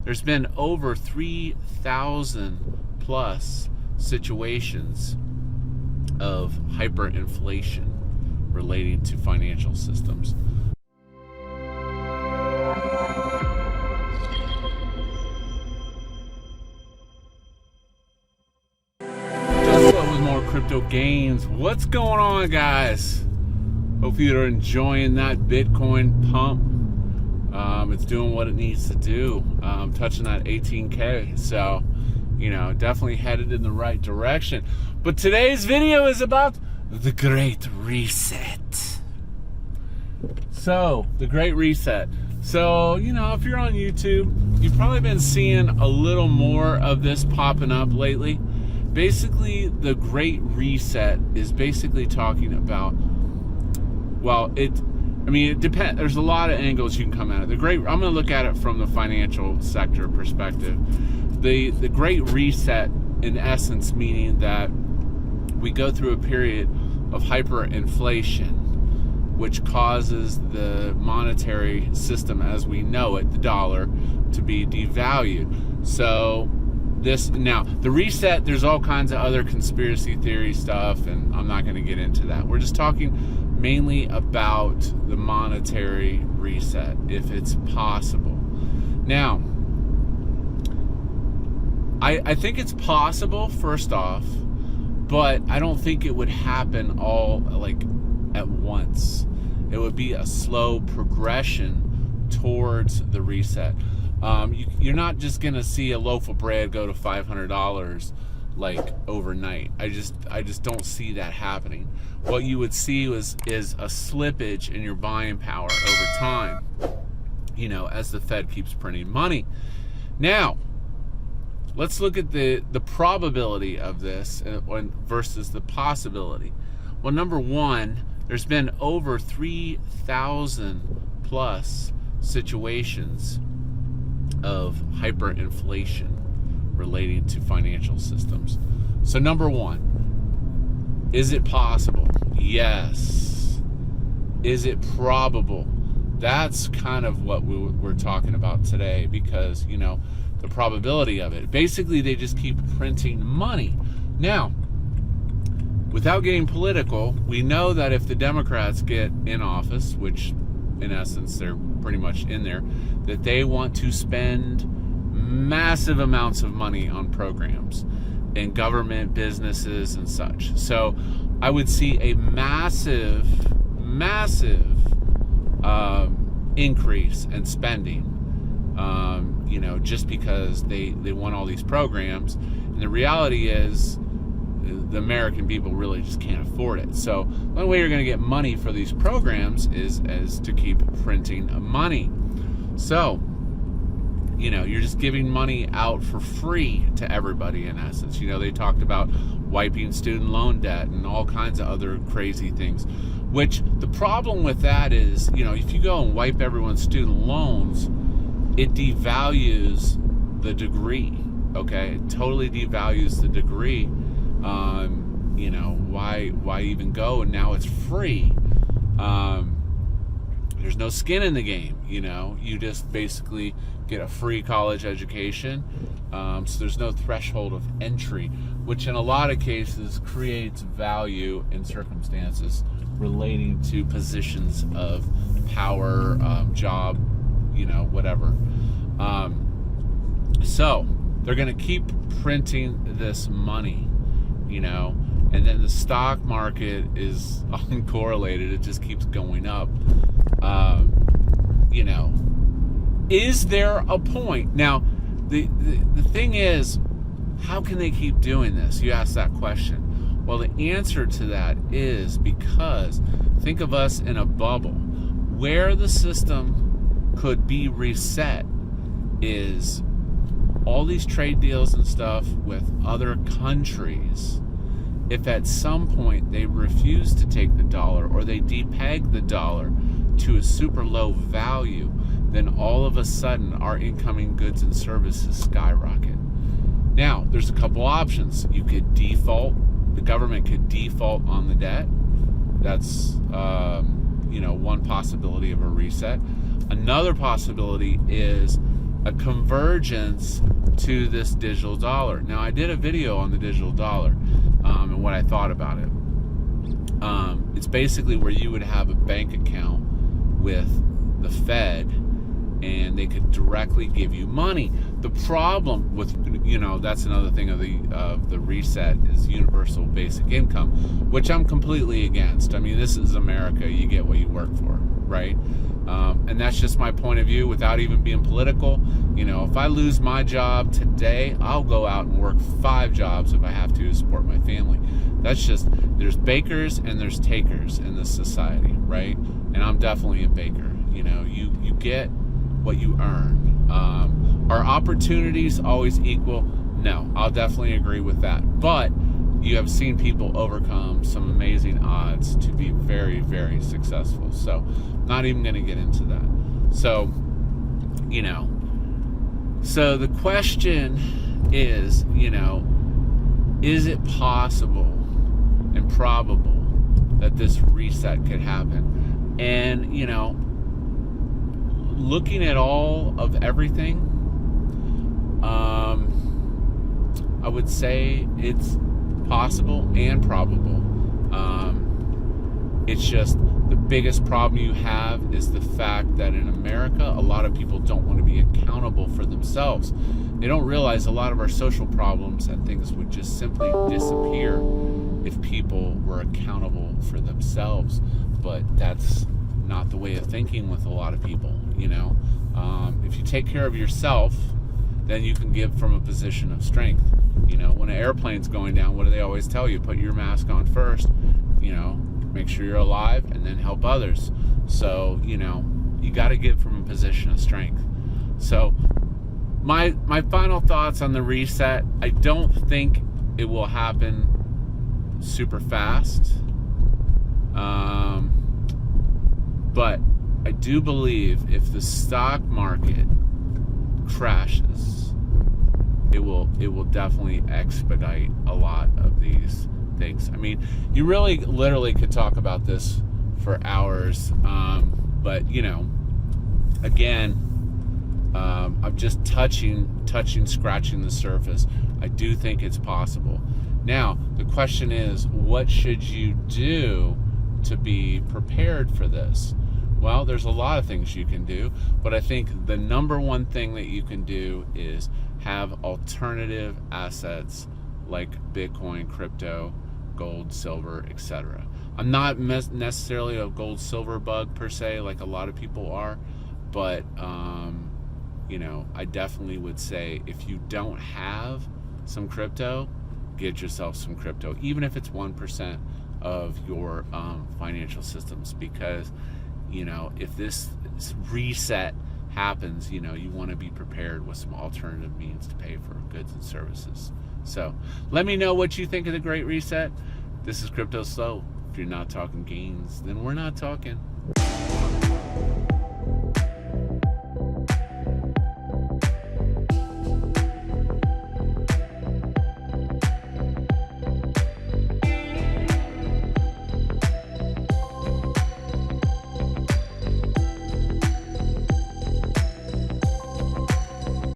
there's been over 3,000 plus situations of hyperinflation relating to financial systems. Just with more crypto gains. What's going on, guys? Hope you're enjoying that Bitcoin pump. It's doing what it needs to do. Touching that 18K. So, definitely headed in the right direction. But today's video is about the Great Reset. So, the Great Reset. So, if you're on YouTube, you've probably been seeing a little more of this popping up lately. Basically, the Great Reset is basically talking about, it depends. There's a lot of angles you can come at it. I'm going to look at it from the financial sector perspective. The Great Reset, in essence, meaning that we go through a period of hyperinflation, which causes the monetary system as we know it, the dollar, to be devalued. So the reset, there's all kinds of other conspiracy theory stuff, and I'm not going to get into that. We're just talking mainly about the monetary reset, if it's possible. Now, I think it's possible, first off, but I don't think it would happen all at once. It would be a slow progression towards the reset. You're not just gonna see a loaf of bread go to $500 overnight. I just don't see that happening. What you would see is a slippage in your buying power over time, as the Fed keeps printing money. Now, let's look at the probability of this versus the possibility. Well, number one, there's been over 3,000 plus situations of hyperinflation relating to financial systems. So number one, is it possible? Yes. Is it probable? That's kind of what we're talking about today, because, the probability of it. Basically, they just keep printing money. Now, without getting political, we know that if the Democrats get in office, which in essence they're pretty much in there, that they want to spend massive amounts of money on programs in government, businesses, and such. So I would see a massive increase in spending, just because they want all these programs. And the reality is the American people really just can't afford it. So the only way you're going to get money for these programs is to keep printing money. So, you're just giving money out for free to everybody, in essence. They talked about wiping student loan debt and all kinds of other crazy things, which the problem with that is, if you go and wipe everyone's student loans, it devalues the degree, okay? It totally devalues the degree. Why even go? And now it's free. There's no skin in the game, you just basically get a free college education. So there's no threshold of entry, which in a lot of cases creates value in circumstances relating to positions of power, job, whatever. So they're going to keep printing this money, and then the stock market is uncorrelated. It just keeps going up. Is there a point? Now, the thing is, how can they keep doing this? You ask that question. Well, the answer to that is because think of us in a bubble. Where the system could be reset is all these trade deals and stuff with other countries. If at some point they refuse to take the dollar or they depeg the dollar to a super low value, then all of a sudden our incoming goods and services skyrocket. Now, there's a couple options. You could default, the government could default on the debt. That's, one possibility of a reset. Another possibility is a convergence to this digital dollar. Now, I did a video on the digital dollar and what I thought about it. It's basically where you would have a bank account with the Fed, and they could directly give you money. The problem with, that's another thing of the reset is universal basic income, which I'm completely against. I mean, this is America. You get what you work for, right? And that's just my point of view without even being political. If I lose my job today, I'll go out and work 5 jobs if I have to support my family. That's just, there's bakers and there's takers in this society, right? And I'm definitely a baker. You get what you earn. Are opportunities always equal? No, I'll definitely agree with that. But you have seen people overcome some amazing odds to be very, very successful. So, not even going to get into that. So, so the question is, is it possible and probable that this reset could happen? And, looking at all of everything, I would say it's possible and probable. It's just the biggest problem you have is the fact that in America, a lot of people don't want to be accountable for themselves. They don't realize a lot of our social problems and things would just simply disappear if people were accountable for themselves. But that's not the way of thinking with a lot of people. If you take care of yourself, then you can give from a position of strength. When an airplane's going down, what do they always tell you? Put your mask on first, make sure you're alive, and then help others. So, you got to give from a position of strength. So, my final thoughts on the reset, I don't think it will happen super fast. But I do believe if the stock market crashes, it will definitely expedite a lot of these things. I mean, you really literally could talk about this for hours, but again, I'm just scratching the surface. I do think it's possible. Now, the question is, what should you do to be prepared for this? Well, there's a lot of things you can do, but I think the number one thing that you can do is have alternative assets like Bitcoin, crypto, gold, silver, etc. I'm not necessarily a gold, silver bug per se, like a lot of people are, but I definitely would say if you don't have some crypto, get yourself some crypto, even if it's 1% of your financial systems, because if this reset happens, you want to be prepared with some alternative means to pay for goods and services. So let me know what you think of the Great Reset. This is Cryptoslo. If you're not talking gains, then we're not talking.